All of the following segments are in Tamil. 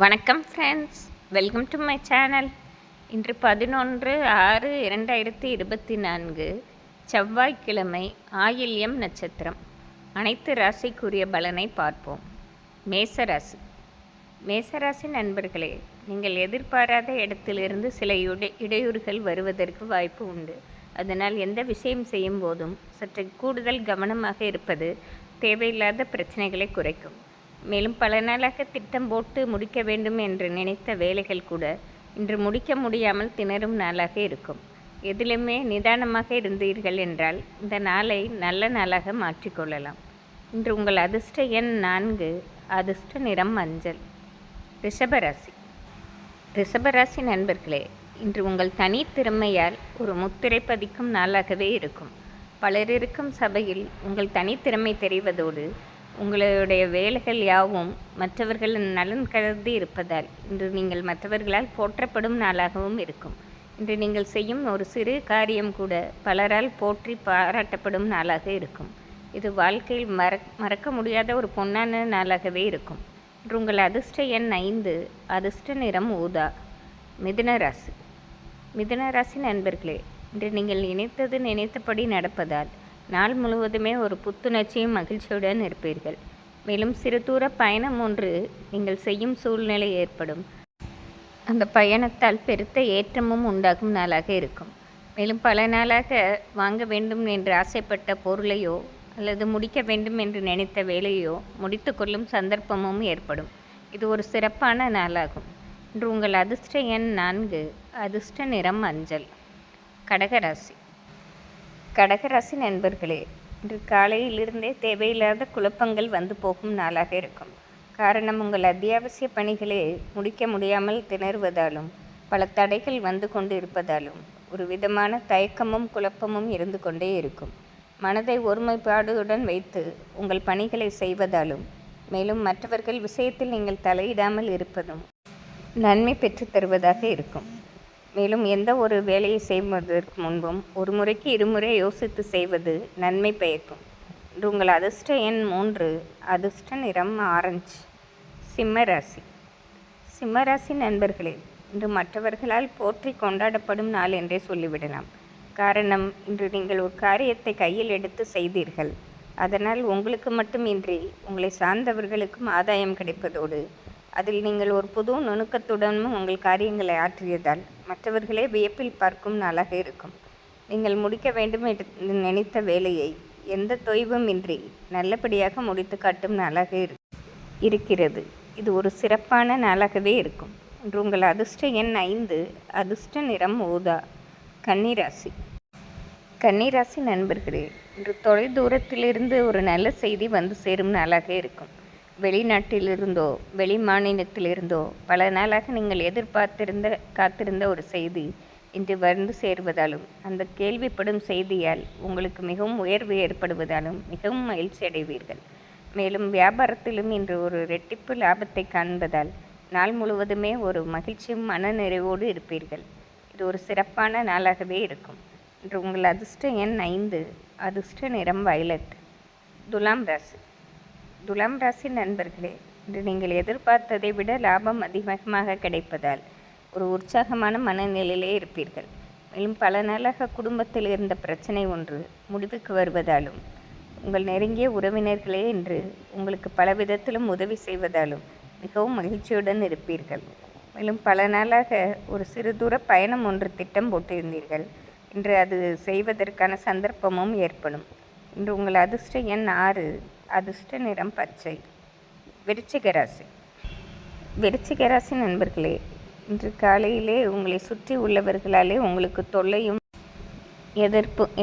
வணக்கம் friends, welcome to my channel. இன்று 11/6/2024 செவ்வாய்க்கிழமை, ஆயில்யம் நட்சத்திரம். அனைத்து ராசிக்குரிய பலனை பார்ப்போம். மேசராசி. மேசராசி நண்பர்களே, நீங்கள் எதிர்பாராத இடத்திலிருந்து சில இடையூறுகள் வருவதற்கு வாய்ப்பு உண்டு. அதனால் எந்த விஷயம் செய்யும் போதும் சற்று கூடுதல் கவனமாக இருப்பது தேவையில்லாத பிரச்சனைகளை குறைக்கும். மேலும் பல நாளாக திட்டம் போட்டு முடிக்க வேண்டும் என்று நினைத்த வேலைகள் கூட இன்று முடிக்க முடியாமல் திணறும் நாளாக இருக்கும். எதிலுமே நிதானமாக இருந்தீர்கள் என்றால் இந்த நாளை நல்ல நாளாக மாற்றிக்கொள்ளலாம். இன்று உங்கள் அதிர்ஷ்ட எண் 4, அதிர்ஷ்ட நிறம் மஞ்சள். ரிஷபராசி. ரிஷபராசி நண்பர்களே, இன்று உங்கள் தனி திறமையால் ஒரு முத்திரை பதிக்கும் நாளாகவே இருக்கும். பலர் இருக்கும் சபையில் உங்கள் தனித்திறமை தெரிவதோடு உங்களுடைய வேலைகள் யாவும் மற்றவர்களின் நலன் கருதி இருப்பதால் இன்று நீங்கள் மற்றவர்களால் போற்றப்படும் நாளாகவும் இருக்கும். இன்று நீங்கள் செய்யும் ஒரு சிறு காரியம் கூட பலரால் போற்றி பாராட்டப்படும் நாளாக இருக்கும். இது வாழ்க்கையில் மறக்க முடியாத ஒரு பொன்னான நாளாகவே இருக்கும். இன்று உங்கள் அதிர்ஷ்ட எண் 5, அதிர்ஷ்ட நிறம் ஊதா. மிதுன ராசி. மிதுன ராசி நண்பர்களே, இன்று நீங்கள் நினைத்தபடி நடப்பதால் நாள் முழுவதுமே ஒரு புத்துணர்ச்சியும் மகிழ்ச்சியுடன் இருப்பீர்கள். மேலும் சிறு தூர பயணம் ஒன்று நீங்கள் செய்யும் சூழ்நிலை ஏற்படும். அந்த பயணத்தால் பெருத்த ஏற்றமும் உண்டாகும் நாளாக இருக்கும். மேலும் பல நாளாக வாங்க வேண்டும் என்று ஆசைப்பட்ட பொருளையோ அல்லது முடிக்க வேண்டும் என்று நினைத்த வேலையோ முடித்து கொள்ளும் சந்தர்ப்பமும் ஏற்படும். இது ஒரு சிறப்பான நாளாகும். இன்று உங்கள் அதிர்ஷ்ட எண் 4, அதிர்ஷ்ட நிறம் மஞ்சள். கடகராசி. கடகராசி நண்பர்களே, இன்று காலையிலிருந்தே தேவையில்லாத குழப்பங்கள் வந்து போகும் நாளாக இருக்கும். காரணம், உங்கள் அத்தியாவசிய பணிகளை முடிக்க முடியாமல் திணறுவதாலும் பல தடைகள் வந்து கொண்டு இருப்பதாலும் ஒரு விதமான தயக்கமும் குழப்பமும் இருந்து கொண்டே இருக்கும். மனதை ஒருமைப்பாடுடன் வைத்து உங்கள் பணிகளை செய்வதாலும் மேலும் மற்றவர்கள் விஷயத்தில் நீங்கள் தலையிடாமல் இருப்பதும் நன்மை பெற்று தருவதாக இருக்கும். மேலும் எந்த ஒரு வேலையை செய்வதற்கு முன்பும் ஒரு முறைக்கு இருமுறை யோசித்து செய்வது நன்மை பயக்கும். இன்று உங்கள் அதிர்ஷ்ட எண் 3, அதிர்ஷ்ட நிறம் ஆரஞ்சு. சிம்மராசி. சிம்மராசி நண்பர்களே, இன்று மற்றவர்களால் போற்றி கொண்டாடப்படும் நாள் என்றே சொல்லிவிடலாம். காரணம், இன்று நீங்கள் ஒரு காரியத்தை கையில் எடுத்து செய்தீர்கள். அதனால் உங்களுக்கு மட்டுமின்றி உங்களை சார்ந்தவர்களுக்கும் ஆதாயம் கிடைப்பதோடு அதில் நீங்கள் ஒரு புது நுணுக்கத்துடனும் உங்கள் காரியங்களை ஆற்றியதால் மற்றவர்களே வியப்பில் பார்க்கும் நாளாக இருக்கும். நீங்கள் முடிக்க வேண்டும் என்று நினைத்த வேலையை எந்த தொய்வும் இன்றி நல்லபடியாக முடித்து காட்டும் நாளாக இருக்கிறது. இது ஒரு சிறப்பான நாளாகவே இருக்கும். இன்று உங்கள் அதிர்ஷ்ட எண் 5, அதிர்ஷ்ட நிறம் ஊதா. கன்னிராசி. கன்னிராசி நண்பர்களே, இன்று தொலை தூரத்திலிருந்து ஒரு நல்ல செய்தி வந்து சேரும் நாளாக இருக்கும். வெளிநாட்டிலிருந்தோ வெளி மாநிலத்திலிருந்தோ பல நாளாக நீங்கள் காத்திருந்த ஒரு செய்தி இன்று வந்து சேருவதாலும் அந்த கேள்விப்படும் செய்தியால் உங்களுக்கு மிகவும் உயர்வு ஏற்படுவதாலும் மிகவும் மகிழ்ச்சி அடைவீர்கள். மேலும் வியாபாரத்திலும் இன்று ஒரு ரெட்டிப்பு லாபத்தை காண்பதால் நாள் முழுவதுமே ஒரு மகிழ்ச்சியும் மன நிறைவோடு இருப்பீர்கள். இது ஒரு சிறப்பான நாளாகவே இருக்கும். இன்று உங்கள் அதிர்ஷ்ட எண் 5, அதிர்ஷ்ட நிறம் வயலட். துலாம் ராசி. துலாம் ராசி நண்பர்களே, இன்று நீங்கள் எதிர்பார்த்ததை விட லாபம் அதிகமாக கிடைப்பதால் ஒரு உற்சாகமான மனநிலையிலே இருப்பீர்கள். மேலும் பல நாளாக குடும்பத்தில் இருந்த பிரச்சனை ஒன்று முடிவுக்கு வருவதாலும் உங்கள் நெருங்கிய உறவினர்களே இன்று உங்களுக்கு பல விதத்திலும் உதவி செய்வதாலும் மிகவும் மகிழ்ச்சியுடன் இருப்பீர்கள். மேலும் பல நாளாக ஒரு சிறு தூர பயணம் ஒன்று திட்டம் போட்டிருந்தீர்கள். இன்று அது செய்வதற்கான சந்தர்ப்பமும் ஏற்படும். இன்று உங்கள் அதிர்ஷ்ட எண் 6, அதிர்ஷ்ட நிறம் பச்சை. விருச்சிக ராசி. விருச்சிக ராசி நண்பர்களே, இன்று காலையிலே உங்களை சுற்றி உள்ளவர்களாலே உங்களுக்கு தொல்லையும்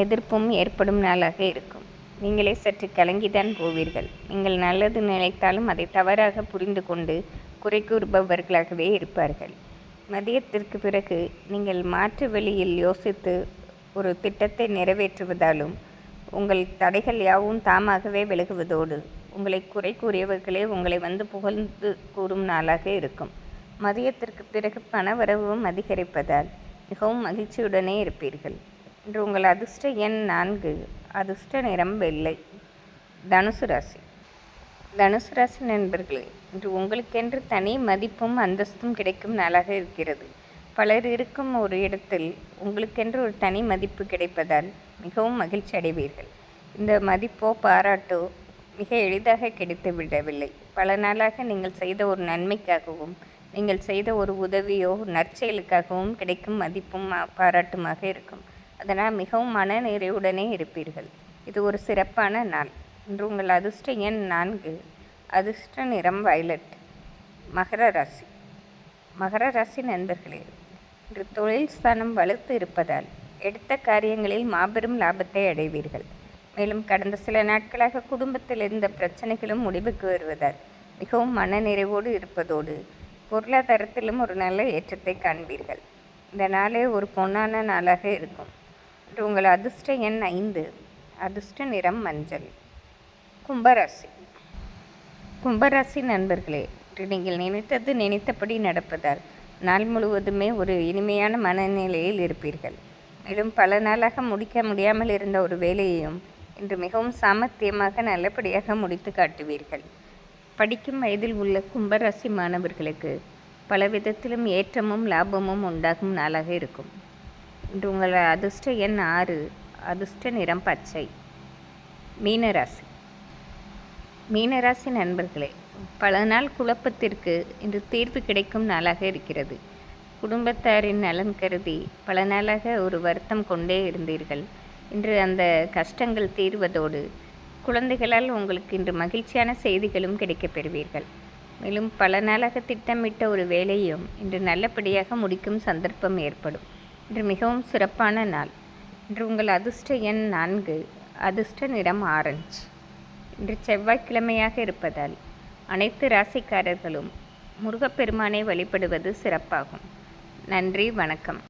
எதிர்ப்பும் ஏற்படும் நாளாக இருக்கும். நீங்களே சற்று கலங்கிதான் போவீர்கள். நீங்கள் நல்லது நினைத்தாலும் அதை தவறாக புரிந்து கொண்டு குறை கூறுபவர்களாகவே இருப்பார்கள். மதியத்திற்கு பிறகு நீங்கள் மாற்று வழியில் யோசித்து ஒரு திட்டத்தை நிறைவேற்றுவதாலும் உங்கள் தடைகள் யாவும் தாமாகவே விலகுவதோடு உங்களை குறை கூறியவர்களே உங்களை வந்து புகழ்ந்து கூறும் நாளாக இருக்கும். மதியத்திற்கு பிறகு பணவரவும் அதிகரிப்பதால் மிகவும் மகிழ்ச்சியுடனே இருப்பீர்கள். இன்று உங்கள் அதிர்ஷ்ட எண் 4, அதிர்ஷ்ட நிறம் வெள்ளை. தனுசு ராசி. தனுசு ராசி நண்பர்களே, இன்று உங்களுக்கென்று தனி மதிப்பும் அந்தஸ்தும் கிடைக்கும் நாளாக இருக்கிறது. பலர் இருக்கும் ஒரு இடத்தில் உங்களுக்கென்று ஒரு தனி மதிப்பு கிடைப்பதால் மிகவும் மகிழ்ச்சி அடைவீர்கள். இந்த மதிப்போ பாராட்டோ மிக எளிதாக கிடைத்து விடவில்லை. பல நாளாக நீங்கள் செய்த ஒரு நன்மைக்காகவும் நீங்கள் செய்த ஒரு உதவியோ நற்செயலுக்காகவும் கிடைக்கும் மதிப்பும் பாராட்டுமாக இருக்கும். அதனால் மிகவும் மன நிறைவுடனே இருப்பீர்கள். இது ஒரு சிறப்பான நாள். இன்று உங்கள் அதிர்ஷ்ட எண் 4, அதிர்ஷ்ட நிறம் வயலட். மகர ராசி. மகர ராசி நண்பர்களே, இன்று தொழில் ஸ்தானம் வலுத்து இருப்பதால் எடுத்த காரியங்களில் மாபெரும் லாபத்தை அடைவீர்கள். மேலும் கடந்த சில நாட்களாக குடும்பத்தில் இருந்த பிரச்சனைகளும் முடிவுக்கு வருவதால் மிகவும் மன நிறைவோடு இருப்பதோடு பொருளாதாரத்திலும் ஒரு நல்ல ஏற்றத்தை காண்பீர்கள். இந்த நாளே ஒரு பொன்னான நாளாக இருக்கும். இன்று உங்கள் அதிர்ஷ்ட எண் 5, அதிர்ஷ்ட நிறம் மஞ்சள். கும்பராசி. கும்பராசி நண்பர்களே, இன்று நீங்கள் நினைத்தது நினைத்தபடி நடப்பதால் நாள் முழுவதுமே ஒரு இனிமையான மனநிலையில் இருப்பீர்கள். மேலும் பல நாளாக முடிக்க முடியாமல் இருந்த ஒரு வேலையையும் இன்று மிகவும் சாமர்த்தியமாக நல்லபடியாக முடித்து காட்டுவீர்கள். படிக்கும் வயதில் உள்ள கும்பராசி மாணவர்களுக்கு பல விதத்திலும் ஏற்றமும் லாபமும் உண்டாகும் நாளாக இருக்கும். இன்று உங்கள் அதிர்ஷ்ட எண் 6, அதிர்ஷ்ட நிறம் பச்சை. மீனராசி. மீனராசி நண்பர்களே, பல நாள் குழப்பத்திற்கு இன்று தீர்வு கிடைக்கும் நாளாக இருக்கிறது. குடும்பத்தாரின் நலன் கருதி பல நாளாக ஒரு வருத்தம் கொண்டே இருந்தீர்கள். இன்று அந்த கஷ்டங்கள் தீர்வதோடு குழந்தைகளால் உங்களுக்கு இன்று மகிழ்ச்சியான செய்திகளும் கிடைக்கப் பெறுவீர்கள். மேலும் பல நாளாக திட்டமிட்ட ஒரு வேலையும் இன்று நல்லபடியாக முடிக்கும் சந்தர்ப்பம் ஏற்படும். இன்று மிகவும் சிறப்பான நாள். இன்று உங்கள் அதிர்ஷ்ட எண் 4, அதிர்ஷ்ட நிறம் ஆரஞ்சு. இன்று செவ்வாய்க்கிழமையாக இருப்பதால் அனைத்து ராசிக்காரர்களும் முருகப்பெருமானை வழிபடுவது சிறப்பாகும். நன்றி, வணக்கம்.